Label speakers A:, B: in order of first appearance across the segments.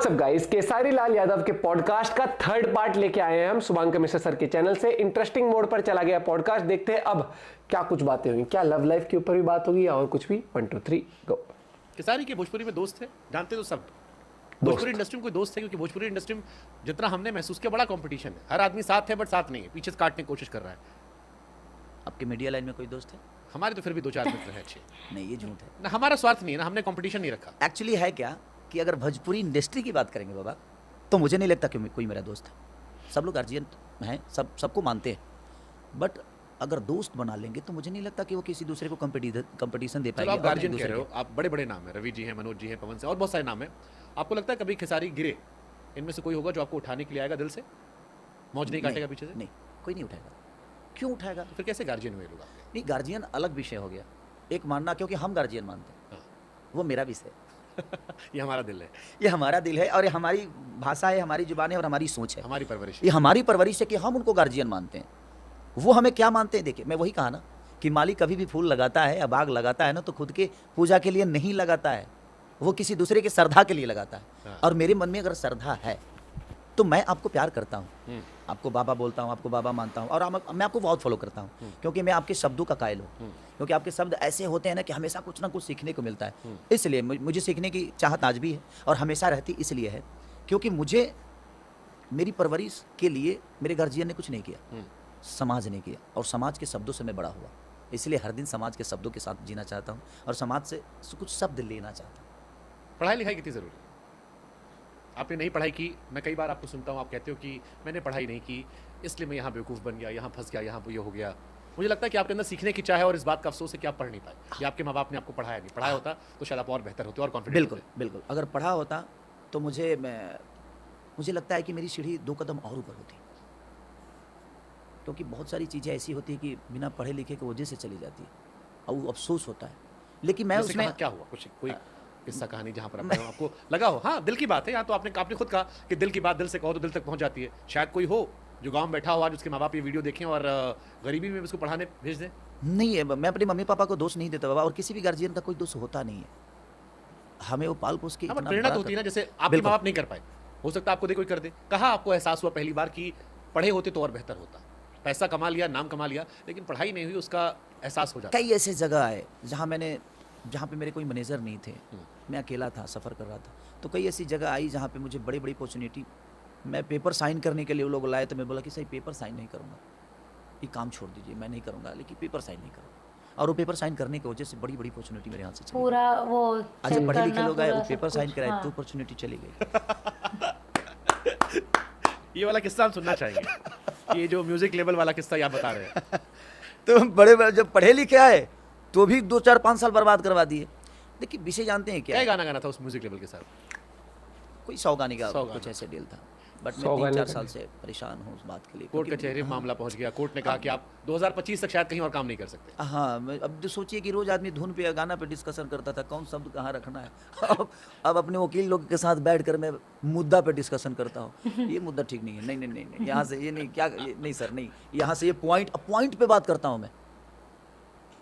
A: WhatsApp guys, Khesari Lal Yadav के podcast का third part लेके आए हैं हम शुभांकर मिश्रा सर के चैनल से। इंटरेस्टिंग मोड पर चला गया पॉडकास्ट। देखते हैं अब क्या कुछ बातें हुई, क्या लव लाइफ के ऊपर भी बात होगी या और कुछ भी। 1 2 3 गो।
B: केसारी के भोजपुरी में दोस्त थे, जानते तो सब। भोजपुरी इंडस्ट्री में कोई दोस्त है, क्योंकि भोजपुरी इंडस्ट्री में जितना हमने महसूस किया बड़ा कंपटीशन है। हर आदमी साथ है बट साथ नहीं है, पीछे से काटने की कोशिश कर रहा है।
C: आपके मीडिया लाइन में कोई दोस्त है?
B: हमारे तो फिर भी 2-4 मित्र हैं अच्छे।
C: नहीं, ये झूठ है।
B: ना हमारा स्वार्थ नहीं है ना, हमने कंपटीशन नहीं रखा।
C: एक्चुअली है क्या कि अगर भोजपुरी इंडस्ट्री की बात करेंगे बाबा, तो मुझे नहीं लगता कि कोई मेरा दोस्त है। सब लोग गार्जियन हैं, सबको मानते हैं, बट अगर दोस्त बना लेंगे तो मुझे नहीं लगता कि वो किसी दूसरे को कंपटीशन दे पाएंगे।
B: आप गार्जियन कह रहे हो, आप बड़े बड़े नाम है, रवि जी हैं, मनोज जी हैं, पवन से और बहुत सारे नाम है। आपको लगता है कभी खेसारी गिरे, इनमें से कोई होगा जो आपको उठाने के लिए आएगा दिल से, मौज नहीं काटेगा पीछे से?
C: नहीं, कोई नहीं उठाएगा। क्यों उठाएगा?
B: तो फिर कैसे गार्जियन हुए लोग आपके?
C: नहीं, गार्जियन अलग विषय हो गया। एक मानना, क्योंकि हम गार्जियन मानते हैं, वो मेरा विषय है।
B: ये हमारा दिल है,
C: ये हमारा दिल है और ये हमारी भाषा है, हमारी जुबान है और हमारी सोच है,
B: हमारी परवरिश।
C: ये हमारी परवरिश है कि हम उनको गार्जियन मानते हैं। वो हमें क्या मानते हैं? देखिए, मैं वही कहा ना कि माली कभी भी फूल लगाता है या बाग लगाता है ना, तो खुद के पूजा के लिए नहीं लगाता है, वो किसी दूसरे के श्रद्धा के लिए लगाता है। और मेरे मन में अगर श्रद्धा है तो मैं आपको प्यार करता हूँ, आपको बाबा बोलता हूँ, आपको बाबा मानता हूँ, और मैं आपको बहुत फॉलो करता हूँ, क्योंकि मैं आपके शब्दों का कायल हूँ। क्योंकि आपके शब्द ऐसे होते हैं ना कि हमेशा कुछ ना कुछ सीखने को मिलता है। इसलिए मुझे सीखने की चाहत आज भी है और हमेशा रहती इसलिए है क्योंकि मुझे मेरी परवरिश के लिए मेरे गार्जियन ने कुछ नहीं किया, समाज ने किया, और समाज के शब्दों से मैं बड़ा हुआ। इसलिए हर दिन समाज के शब्दों के साथ जीना चाहता हूँ और समाज से कुछ शब्द लेना चाहता हूँ।
B: पढ़ाई लिखाई कितनी ज़रूरी है? आपने नहीं पढ़ाई की, मैं कई बार आपको सुनता हूँ, आप कहते हो कि मैंने पढ़ाई नहीं की इसलिए मैं यहाँ बेवकूफ़ बन गया, यहाँ फंस गया, यहाँ ये हो गया। मुझे लगता है कि आपके अंदर सीखने की चाह है और इस बात का अफसोस है कि आप पढ़ नहीं पाए, या आपके माँ बाप ने आपको पढ़ाया नहीं। पढ़ाया होता तो शायद आप और बेहतर होते और कॉन्फिडेंट।
C: बिल्कुल बिल्कुल, अगर पढ़ा होता तो मुझे लगता है कि मेरी सीढ़ी 2 कदम और ऊपर होती, क्योंकि बहुत सारी चीज़ें ऐसी होती है कि बिना पढ़े लिखे की वजह से चली जाती है और वो अफसोस होता है। लेकिन मैं उसमें
B: क्या हुआ, कुछ कोई किस्सा कहानी जहाँ पर आपको लगा हो हाँ दिल की बात है, यहाँ तो आपने खुद कहा कि दिल की बात दिल से कहो तो दिल तक पहुँच जाती है। शायद कोई हो जो गाँव में बैठा हुआ जिसके माँ बाप ये वीडियो देखें और गरीबी में उसको पढ़ाने भेज दें।
C: नहीं है, मैं अपने मम्मी पापा को दोष नहीं देता बाबा, और किसी भी गार्जियन का कोई दोष होता नहीं है। हमें वो पाल पोस के
B: प्रेरणा तो होती है ना, जैसे आपके माँ बाप नहीं कर पाए, हो सकता है आपको दे कोई कर दे। कहाँ आपको एहसास हुआ पहली बार कि पढ़े होते तो और बेहतर होता? पैसा कमा लिया, नाम कमा लिया, लेकिन पढ़ाई नहीं हुई, उसका एहसास हो जाता।
C: कई ऐसे जगह आए जहाँ पे मेरे कोई मैनेजर नहीं थे, मैं अकेला था, सफ़र कर रहा था, तो कई ऐसी जगह आई जहाँ पे मुझे बड़ी बड़ी अपॉर्चुनिटी, मैं पेपर साइन करने के लिए वो लोग लाए, तो मैं बोला कि सही पेपर साइन नहीं करूँगा, ये काम छोड़ दीजिए, मैं नहीं करूँगा, लेकिन पेपर साइन नहीं करूँगा। और वो पेपर साइन करने की वजह से बड़ी बड़ी अपॉर्चुनिटी मेरे हाथ से चली
D: पूरा वो
C: आज पढ़े लिखे लोग आए, वो पेपर साइन कराए तो अपॉर्चुनिटी चली गई।
B: ये वाला किस्सा हम सुनना चाहेंगे, ये जो म्यूजिक लेवल वाला किस्सा आप बता रहे हैं।
C: तो बड़े जब पढ़े लिखे आए तो भी 2 4 5 साल बर्बाद करवा दिए। देखिए, विषय जानते हैं क्या
B: गाना गाना था उस म्यूजिक लेवल के साथ?
C: कोई 100 गाने का कुछ ऐसे डील था, बट मैं 3-4 साल से परेशान हूँ उस बात के लिए।
B: कोर्ट कचहरी में मामला पहुंच गया, कोर्ट ने कहा कि आप 2025 तक शायद कहीं और काम नहीं कर सकते।
C: हाँ, अब जो सोचिए कि रोज आदमी धुन पे गाना पे डिस्कशन करता था, कौन शब्द कहाँ रखना है। अब अपने वकील लोग के साथ बैठ कर मैं मुद्दा पे डिस्कशन करता हूँ, ये मुद्दा ठीक नहीं है, नहीं, यहाँ से ये नहीं, क्या नहीं सर, नहीं, यहाँ से ये पॉइंट पे बात करता हूँ मैं।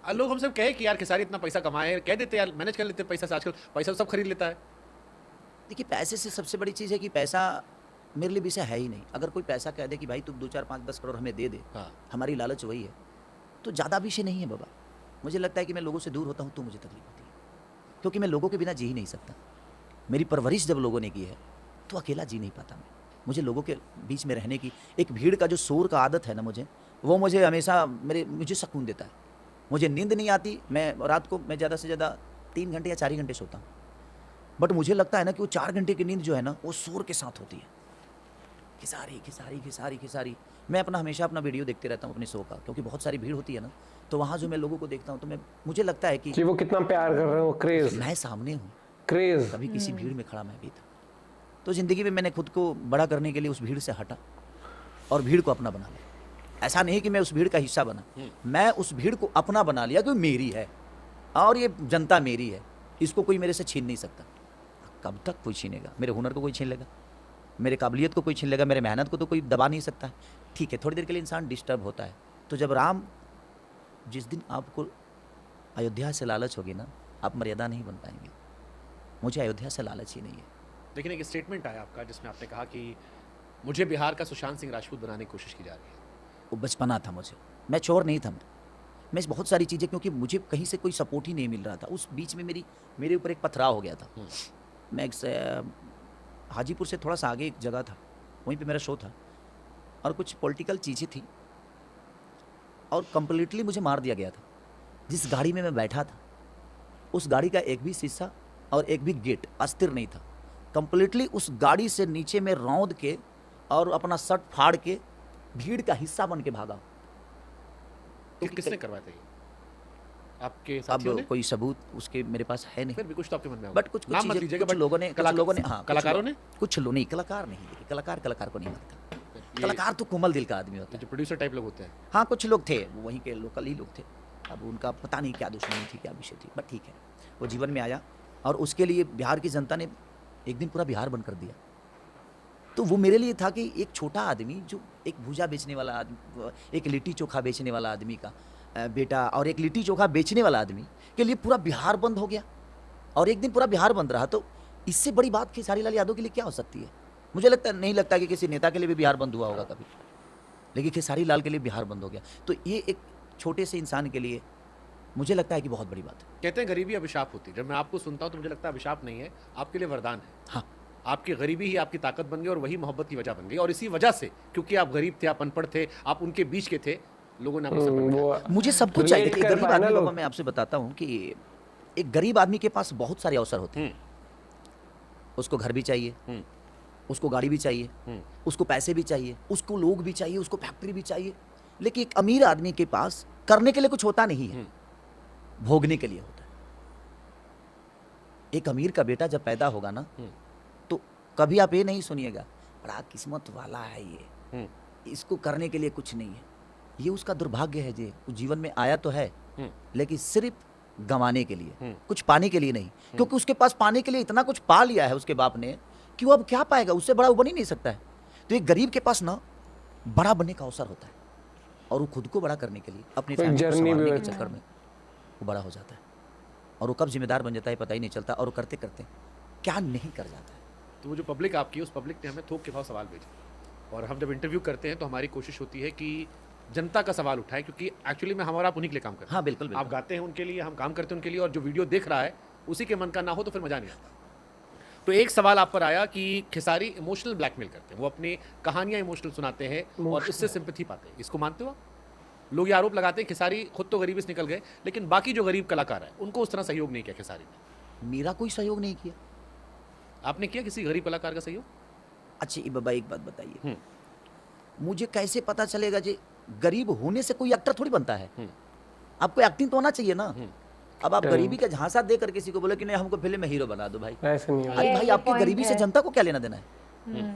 B: लोग हमसे कहे कि यार खेसारी इतना पैसा कमाए, कह देते यार मैनेज कर लेते पैसा से, आजकल पैसा सब खरीद लेता है।
C: देखिए, पैसे से सबसे बड़ी चीज़ है कि पैसा मेरे लिए विषय है ही नहीं। अगर कोई पैसा कह दे कि भाई तू 2 4 5 10 करोड़ हमें दे दे, हमारी लालच वही है, तो ज़्यादा विषय नहीं है बाबा। मुझे लगता है कि मैं लोगों से दूर होता हूँ तो मुझे तकलीफ होती है, क्योंकि मैं लोगों के बिना जी ही नहीं सकता। मेरी परवरिश जब लोगों ने की है तो अकेला जी नहीं पाता मैं। मुझे लोगों के बीच में रहने की, एक भीड़ का जो शोर का आदत है ना वो मुझे हमेशा मुझे सुकून देता है। मुझे नींद नहीं आती, मैं रात को मैं ज़्यादा से ज़्यादा 3 घंटे या 4 ही घंटे सोता हूँ, बट मुझे लगता है ना कि वो 4 घंटे की नींद जो है ना वो शोर के साथ होती है। खिसारी। मैं हमेशा अपना वीडियो देखते रहता हूँ अपने शो का, क्योंकि बहुत सारी भीड़ होती है ना, तो वहाँ जो मैं लोगों को देखता हूँ तो मुझे लगता है कि
A: वो कितना प्यार कर रहे हो, क्रेज,
C: मैं सामने हूँ,
A: क्रेज।
C: कभी किसी भीड़ में खड़ा मैं भी था, तो ज़िंदगी में मैंने खुद को बड़ा करने के लिए उस भीड़ से हटा और भीड़ को अपना बना लिया। ऐसा नहीं कि मैं उस भीड़ का हिस्सा बना, मैं उस भीड़ को अपना बना लिया, क्योंकि मेरी है और ये जनता मेरी है, इसको कोई मेरे से छीन नहीं सकता। कब तक कोई छीनेगा? मेरे हुनर को कोई छीन लेगा, मेरे काबिलियत को कोई छीन लेगा, मेरे मेहनत को तो कोई दबा नहीं सकता है। ठीक है, थोड़ी देर के लिए इंसान डिस्टर्ब होता है, तो जब जिस दिन आपको अयोध्या से लालच होगी ना, आप मर्यादा नहीं बन पाएंगे। मुझे अयोध्या से लालच ही नहीं है,
B: लेकिन एक स्टेटमेंट आया आपका जिसमें आपने कहा कि मुझे बिहार का सुशांत सिंह राजपूत बनाने की कोशिश की जा रही है।
C: वो बचपना था मुझे, मैं चोर नहीं था। मैं बहुत सारी चीज़ें, क्योंकि मुझे कहीं से कोई सपोर्ट ही नहीं मिल रहा था। उस बीच में मेरे ऊपर एक पथराव हो गया था। मैं हाजीपुर से थोड़ा सा आगे एक जगह था, वहीं पे मेरा शो था और कुछ पॉलिटिकल चीज़ें थी और कंप्लीटली मुझे मार दिया गया था। जिस गाड़ी में मैं बैठा था उस गाड़ी का एक भी शीशा और एक भी गेट अस्थिर नहीं था। कंप्लीटली उस गाड़ी से नीचे में रौंद के और अपना शर्ट फाड़ के भीड़ का हिस्सा बन के भागा।
B: तो किसने करवाया था ये? आपके
C: अब
B: साथियों ने?
C: कोई सबूत उसके मेरे पास है नहीं,
B: फिर भी कुछ तो आपके मन में होगा।
C: बट कुछ
B: नाम मत
C: चीज़ें
B: लीजिएगा,
C: कुछ
B: बट
C: लोगों ने हाँ,
B: कलाकारों ने?
C: कुछ लोग नहीं, कलाकार नहीं, देखिए कलाकार को नहीं मानता।
B: ये
C: कलाकार तो कोमल दिल का आदमी होता है।
B: जो प्रोड्यूसर टाइप लोग होते हैं।
C: हाँ, कुछ लोग थे, वो वहीं के लोकल ही लोग थे। अब उनका पता नहीं क्या दुश्मनी थी, क्या विषय थी, बट ठीक है, वो जीवन में आया और उसके लिए बिहार की जनता ने एक दिन पूरा बिहार बंद कर दिया। तो वो मेरे लिए था कि एक छोटा आदमी जो एक भुजा बेचने वाला आदमी, एक लिट्टी चोखा बेचने वाला आदमी का बेटा और एक लिट्टी चोखा बेचने वाला आदमी के लिए पूरा बिहार बंद हो गया और एक दिन पूरा बिहार बंद रहा। तो इससे बड़ी बात खेसारी लाल यादव के लिए क्या हो सकती है? मुझे नहीं लगता कि किसी नेता के लिए भी बिहार बंद हुआ होगा कभी, लेकिन खेसारी लाल के लिए बिहार बंद हो गया। तो ये एक छोटे से इंसान के लिए मुझे लगता है कि बहुत बड़ी बात है।
B: कहते हैं गरीबी अभिशाप होती है। जब मैं आपको सुनता हूँ तो मुझे लगता है अभिशाप नहीं है, आपके लिए वरदान है।
C: हाँ,
B: आपकी गरीबी ही आपकी ताकत बन गई और वही मोहब्बत की वजह बन गई। और इसी वजह से, क्योंकि आप गरीब थे, आप अनपढ़ थे, आप उनके बीच के थे, लोगों ने आपको सपोर्ट किया।
C: मुझे सब कुछ चाहिए।
A: relate
C: देखिए,
A: कर
C: गरीब
A: पाए ना
C: आदमी
A: लोग।
C: को मैं आपसे बताता हूँ कि एक गरीब आदमी के पास बहुत सारे अवसर होते हैं। उसको घर भी चाहिए, उसको गाड़ी भी चाहिए, उसको पैसे भी चाहिए, उसको लोग भी चाहिए, उसको फैक्ट्री भी चाहिए। लेकिन एक अमीर आदमी के पास करने के लिए कुछ होता नहीं है, भोगने के लिए होता है। एक अमीर का बेटा जब पैदा होगा ना, तो कभी आप ये नहीं सुनिएगा बड़ा किस्मत वाला है ये, इसको करने के लिए कुछ नहीं है। ये उसका दुर्भाग्य है। जे उस जीवन में आया तो है, लेकिन सिर्फ गंवाने के लिए, कुछ पाने के लिए नहीं। क्योंकि उसके पास पाने के लिए इतना कुछ पा लिया है उसके बाप ने कि वो अब क्या पाएगा, उससे बड़ा वो बन ही नहीं सकता है। तो एक गरीब के पास ना बड़ा बनने का अवसर होता है और वो खुद को बड़ा करने के लिए अपनी
A: कोई
C: फैमिली को
A: journey भी
C: संभालने के
A: होती है।
C: चक्कर में वो बड़ा हो जाता है और वो कब जिम्मेदार बन जाता है पता ही नहीं चलता और वो करते करते क्या नहीं कर जाता है।
B: तो वो जो पब्लिक आपकी, उस पब्लिक ने हमें थोक के भाव सवाल भेजे और हम जब इंटरव्यू करते हैं तो हमारी कोशिश होती है कि जनता का सवाल उठाएं, क्योंकि एक्चुअली में हमारा आप उन्हीं के लिए काम करते हैं।
C: हाँ, बिल्कुल
B: आप
C: बिल्कुल।
B: गाते हैं उनके लिए, हम काम करते हैं उनके लिए, और जो वीडियो देख रहा है उसी के मन का ना हो तो फिर मजा नहीं आता। तो एक सवाल आप पर आया कि खेसारी इमोशनल ब्लैकमेल करते हैं, वो अपनी कहानियां इमोशनल सुनाते हैं और इससे सिंपैथी पाते हैं। इसको मानते हो आप? लोग ये आरोप लगाते हैं खेसारी खुद तो गरीबी से निकल गए, लेकिन बाकी जो गरीब कलाकार है उनको उस तरह सहयोग नहीं किया खेसारी ने।
C: मेरा कोई सहयोग नहीं किया।
B: आपने किया किसी गरीब कलाकार का सहयोग?
C: अच्छा, ये बाबा एक बात बताइए, मुझे कैसे पता चलेगा जी गरीब होने से कोई एक्टर थोड़ी बनता है? आपको एक्टिंग तो होना चाहिए ना। अब आप गरीबी का झांसा देकर किसी को बोले कि नहीं हमको फिल्म में हीरो बना दो, भाई
A: ऐसे नहीं होगा।
C: अरे भाई,
D: ये
C: आपकी
D: point
C: गरीबी से
D: है।
C: जनता को क्या लेना देना है?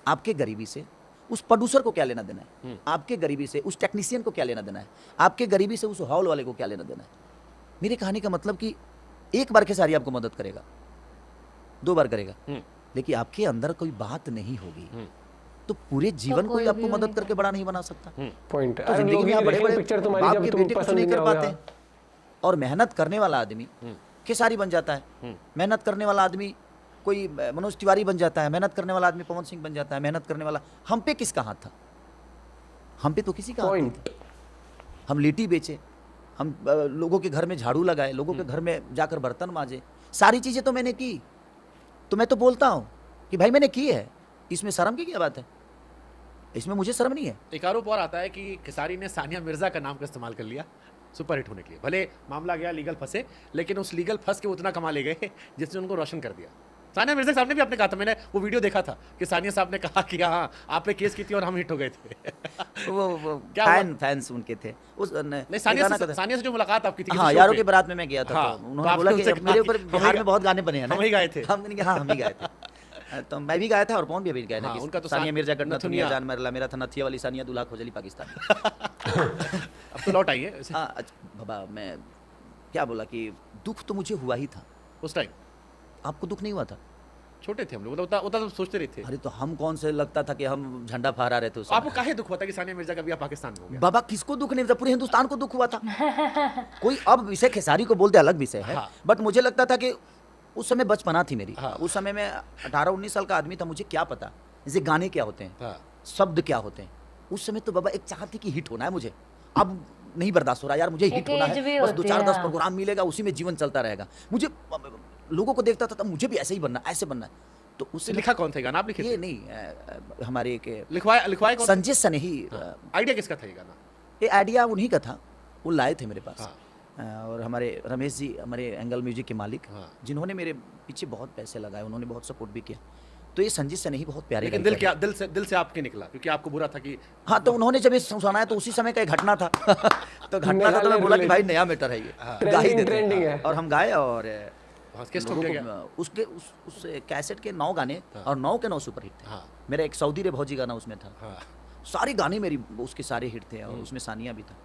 C: आपके गरीबी से उस प्रोड्यूसर को क्या लेना देना है? आपके गरीबी से उस टेक्नीशियन को क्या लेना देना है? आपके गरीबी से उस हॉल वाले को क्या लेना देना है? मेरे कहने का मतलब कि एक बार खेसारी आपको मदद करेगा, 2 बार करेगा, लेकिन आपके अंदर कोई बात नहीं होगी तो पूरे जीवन
D: कोई
C: कोई आपको
D: भी
C: मदद
D: नहीं
C: करके बड़ा नहीं बना सकता।
A: पॉइंट।
C: तो जिंदगी में आप बड़े बड़े
A: पिक्चर तुम्हारी
C: बाप
A: जब
C: के
A: तुम
C: बेटे कुछ
A: पसंद
C: नहीं
A: नहीं
C: कर
A: होगा।
C: पाते और मेहनत करने वाला आदमी खेसारी बन जाता है। मेहनत करने वाला आदमी कोई मनोज तिवारी बन जाता है, मेहनत करने वाला आदमी पवन सिंह बन जाता है, मेहनत करने वाला हम पे किसका हाथ था? हम पे तो किसी का हाथ नहीं
A: पॉइंट।
C: था। हम लिट्टी बेचे, हम लोगों के घर में झाड़ू लगाए, लोगों के घर में जाकर बर्तन मांजे, सारी चीजें तो मैंने की। तो मैं तो बोलता हूँ कि भाई मैंने की है, इसमें शर्म की क्या बात है? इसमें मुझे शर्म नहीं है।
B: एक आरोप और आता है कि खेसारी ने सानिया मिर्जा का नाम का इस्तेमाल कर लिया सुपरहिट होने के लिए। भले मामला गया लीगल फंसे, लेकिन उस लीगल फंस के वो उतना कमा ले गए जिसने उनको रोशन कर दिया। सानिया मिर्जा साहब ने भी आपने कहा था, मैंने वो वीडियो देखा था कि सानिया साहब ने कहा कि हाँ आप पे केस की थी और हम हिट हो गए थे।
C: वो
B: क्या हुआ?
C: फैंस उनके थे उस
B: नहीं, सानिया से जो मुलाकात आपकी थी
C: हाँ,
B: किसी show
C: यारों
B: पे।
C: के बारात में मैं गया था।
B: हाँ,
C: तो
B: तो
C: उन्होंने
B: आपने
C: बोला
B: उनसे
C: कि
B: कहा
C: मेरे
B: कि
C: ऊपर
B: हम
C: बिहार
B: ही
C: में बहुत गाने बने हैं ना,
B: हम ही गाए थे।
C: हमने कहा हाँ हम ही गाए थे। तो मैं भी गाया था और पवन भी अभी गाया था
B: हाँ,
C: कि
B: उनका तो
C: सानिया मिर्जा कटना
B: नथुनिया।
C: दुनिया जान मरला, मेरा था नथिया वाली सानिया दूल्हा खोजली पाकिस्तान।
B: अब तो लौट आई है वैसे।
C: हाँ, अच्छा, बाबा मैं क्या बोला कि दुख तो मुझे हुआ ही था।
B: उस टाइम
C: आपको दुख नहीं हुआ था?
B: छोटे थे हम लोग, उतना उतना तो सोचते रहे थे।
C: अरे तो हम कौन से लगता था कि हम झंडा फहरा रहे थे उस
B: आपको
C: समय?
B: काहे दुख हुआ था कि सानिया मिर्जा का ब्याह पाकिस्तान में हो गया?
C: बाबा किसको दुख नहीं था? पूरे हिंदुस्तान को दुख हुआ था। कोई अब विषय खेसारी को बोलते अलग विषय है,
B: हाँ।
C: बट मुझे लगता था कि उस समय बचपना थी मेरी।
B: हाँ।
C: उस समय मैं 18-19 साल का आदमी था, मुझे क्या पता जैसे गाने क्या होते हैं,
B: हाँ।
C: शब्द क्या होते हैं। उस समय तो बाबा एक चाह थी कि हिट होना है मुझे, अब नहीं बर्दाश्त हो रहा यार, मुझे
D: एक
C: हिट होना
D: एज भी
C: है, बस
D: होती
C: 2-4-10
D: है।
C: प्रोग्राम मिलेगा, उसी में जीवन चलता रहेगा। मुझे लोगों को देखता था तब मुझे भी ऐसे ही बनना, ऐसे बनना है। तो उससे
B: लिखा कौन था ये गाना, आप लिखे
C: ये
B: थे?
C: नहीं हमारे एक
B: लिखवाया कौन?
C: संजय सनेही,
B: आइडिया किसका था ये गाना?
C: ये आइडिया उन्हीं का था, वो लाए थे मेरे पास।
B: हाँ।
C: और हमारे रमेश जी, हमारे एंगल म्यूजिक के मालिक,
B: हाँ।
C: जिन्होंने मेरे पीछे बहुत पैसे लगाए, उन्होंने बहुत सपोर्ट भी किया। तो ये संजय सनेही बहुत प्यारे
B: लेकिन
C: गायक
B: दिल क्या,
C: हैं।
B: दिल से आपके निकला क्योंकि आपको बुरा था कि
C: हाँ, तो उन्होंने जब ये सुनाया तो उसी समय का एक घटना था तो घटना था, तो मैं बोला कि भाई नया मैटर है ये, गा ही देते हैं।
A: ट्रेंडिंग है।
C: और हम गाए, और
B: ऑर्केस्ट्रा
C: लोगों
B: हो गया।
C: को उसके उस कैसेट के 9 गाने और 9 के 9 सुपर हिट थे।
B: हाँ।
C: मेरा एक सऊदी रे भौजी गाना उसमें था।
B: हाँ।
C: सारे गाने मेरी उसके सारे हिट थे, और उसमें सानिया भी था।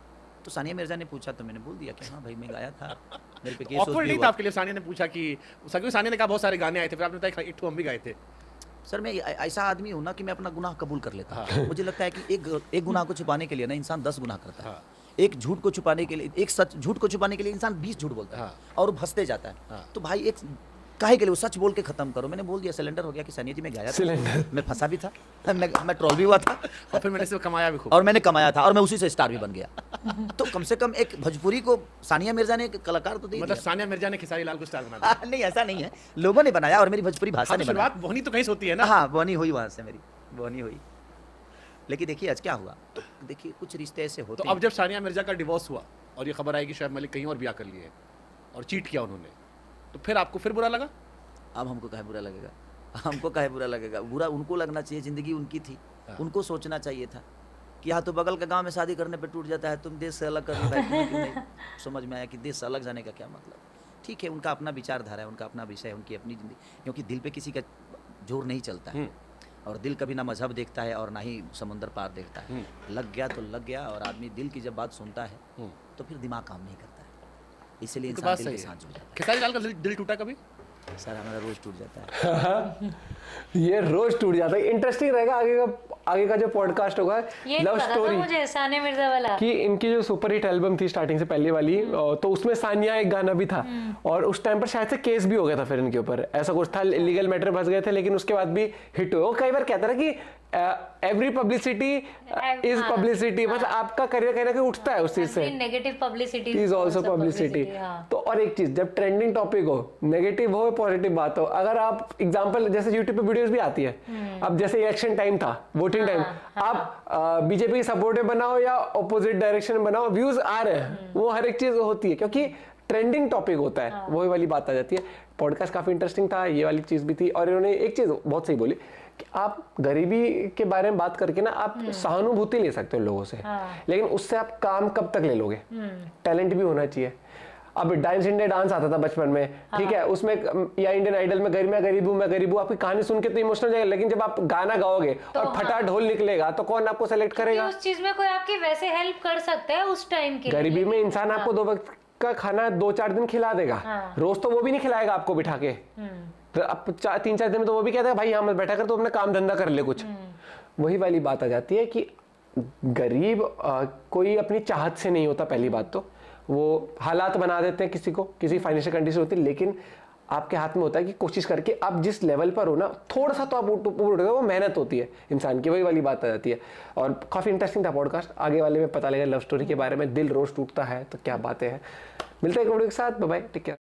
C: तो सानिया मिर्जा ने पूछा तो मैंने बोल दिया कि हाँ भाई मैं गाया था, मेरे पे केस
B: ऑकवर्ड नहीं था आपके लिए? सानिया ने पूछा कि सानिया ने कहा बहुत सारे गाने आए थे, फिर आपने बताया एक ठो हम भी गाए थे।
C: सर मैं ऐसा आदमी हूँ ना कि मैं अपना गुनाह कबूल कर लेता हूँ। मुझे लगता है कि एक गुनाह को छुपाने के लिए ना इंसान 10 गुनाह करता है।
B: हाँ।
C: एक झूठ को छुपाने के लिए, एक झूठ को छुपाने के लिए इंसान 20 झूठ बोलता है,
B: हाँ।
C: और वो फंसते जाता है।
B: हाँ।
C: तो भाई एक काहे के लिए वो सच बोल के खत्म करो। मैंने बोल दिया, सिलेंडर हो गया कि सानिया जी मैं गाया था,
A: सिलेंडर।
C: मैं फंसा भी था, मैं ट्रोल भी हुआ था,
B: और फिर मैंने इससे कमाया भी खूब।
C: और मैंने कमाया था, और मैं उसी से स्टार भी बन गया। तो कम से कम एक भोजपुरी को सानिया मिर्जा ने एक कलाकार तो दे
B: मतलब
C: दिया।
B: सानिया मिर्जा ने खेसारी लाल को स्टार बना दिया।
C: नहीं ऐसा नहीं है, लोगों ने बनाया और मेरी भोजपुरी भाषा
B: हाँ,
C: ने
B: तो
C: बनाया।
B: शुरुआत बोनी तो कहीं से होती है ना।
C: हाँ, बोनी हुई वहां से, मेरी बोनी हुई। लेकिन देखिए आज क्या हुआ, तो देखिए कुछ रिश्ते ऐसे होते
B: तो
C: हैं।
B: अब जब सानिया मिर्जा का डिवोर्स हुआ और ये खबर आई कि शोएब मलिक कहीं और ब्याह कर लिए और चीट किया उन्होंने, तो फिर आपको फिर बुरा लगा?
C: अब हमको काहे बुरा लगेगा, हमको काहे बुरा लगेगा। बुरा उनको लगना चाहिए, जिंदगी उनकी थी, उनको सोचना चाहिए था कि हाँ तो बगल के गांव में शादी करने पे टूट जाता है, तुम देश से अलग करने बैठे हो कि नहीं। समझ में आया कि देश से अलग जाने का क्या मतलब। ठीक है, उनका अपना विचारधारा है, उनका अपना विषय है, उनकी अपनी जिंदगी, क्योंकि दिल पे किसी का जोर नहीं चलता है, और दिल कभी ना मजहब देखता है और ना ही समुंदर पार देखता है। लग गया तो लग गया, और आदमी दिल की जब बात सुनता है तो फिर दिमाग काम नहीं करता है, इसलिए
B: तो
C: इंसान
B: बात
C: दिल
B: सही
C: के
B: है।
C: साथ जुड़ जाता
B: खेसारी लाल का दिल टूटा कभी?
C: है। सर हमारा रोज टूट जाता है।
A: ये रोज टूट जाता है। इंटरेस्टिंग रहेगा आगे का जो पॉडकास्ट होगा,
D: ये
A: लव
D: पता था
A: स्टोरी,
D: मुझे सानिया मिर्जा वाला
A: कि इनकी जो सुपर हिट एल्बम थी स्टार्टिंग से पहले वाली, तो उसमें सानिया एक गाना भी था, और उस टाइम पर शायद से केस भी हो गया था फिर इनके ऊपर, ऐसा कुछ था, लीगल मैटर फंस गए थे, लेकिन उसके बाद भी हिट हुए। वो कई बार कहता था कि एवरी पब्लिसिटी इज पब्लिसिटी, मतलब आपका करियर कहीं ना कहीं उठता है उस चीज से,
D: negative publicity
A: is also publicity. तो और एक चीज, जब ट्रेंडिंग टॉपिक हो, नेगेटिव हो पॉजिटिव बात हो, अगर आप एग्जांपल जैसे यूट्यूब पे वीडियोस भी आती है, अब जैसे इलेक्शन टाइम था, वोटिंग टाइम, आप बीजेपी की सपोर्ट में बनाओ या ऑपोजिट डायरेक्शन में बनाओ, व्यूज आ रहे हैं, वो हर एक चीज होती है क्योंकि ट्रेंडिंग टॉपिक होता है, वही वाली बात आ जाती है। पॉडकास्ट काफी इंटरेस्टिंग था, ये वाली चीज भी थी, और इन्होंने एक चीज बहुत सही बोली कि आप गरीबी के बारे में बात करके ना आप सहानुभूति ले सकते हो लोगों से, लेकिन उससे आप काम कब तक ले लोगे? टैलेंट भी होना चाहिए। अब डांस इंडिया डांस आता था बचपन में, ठीक है, उसमें या इंडियन आइडल में मैं गरीब हूँ, आपकी कहानी सुन के तो इमोशनल जाएगा, लेकिन जब आप गाना गाओगे और फटा ढोल निकलेगा तो कौन आपको सेलेक्ट करेगा?
D: उस चीज में कोई आपकी वैसे हेल्प कर सकता है उस टाइम के लिए।
A: गरीबी में इंसान आपको 2 वक्त का खाना 2-4 दिन खिला देगा, रोज तो वो भी नहीं खिलाएगा आपको बिठा के, तो अब 3-4 दिन में तो वो भी कहता है भाई यहाँ मत बैठा कर, तो अपना काम धंधा कर ले कुछ। वही वाली बात आ जाती है कि गरीब कोई अपनी चाहत से नहीं होता, पहली बात तो वो हालात बना देते हैं किसी को, किसी फाइनेंशियल कंडीशन होती है, लेकिन आपके हाथ में होता है कि कोशिश करके आप जिस लेवल पर हो ना, थोड़ा सा तो आप ऊपर उठ गए, वो मेहनत होती है इंसान की, वही वाली बात आ जाती है। और काफी इंटरेस्टिंग था पॉडकास्ट, आगे वाले में पता लगेगा लव स्टोरी के बारे में, दिल रोज टूटता है तो क्या बातें हैं। मिलते हैं एक वीडियो के साथ, बाय बाय, टेक केयर।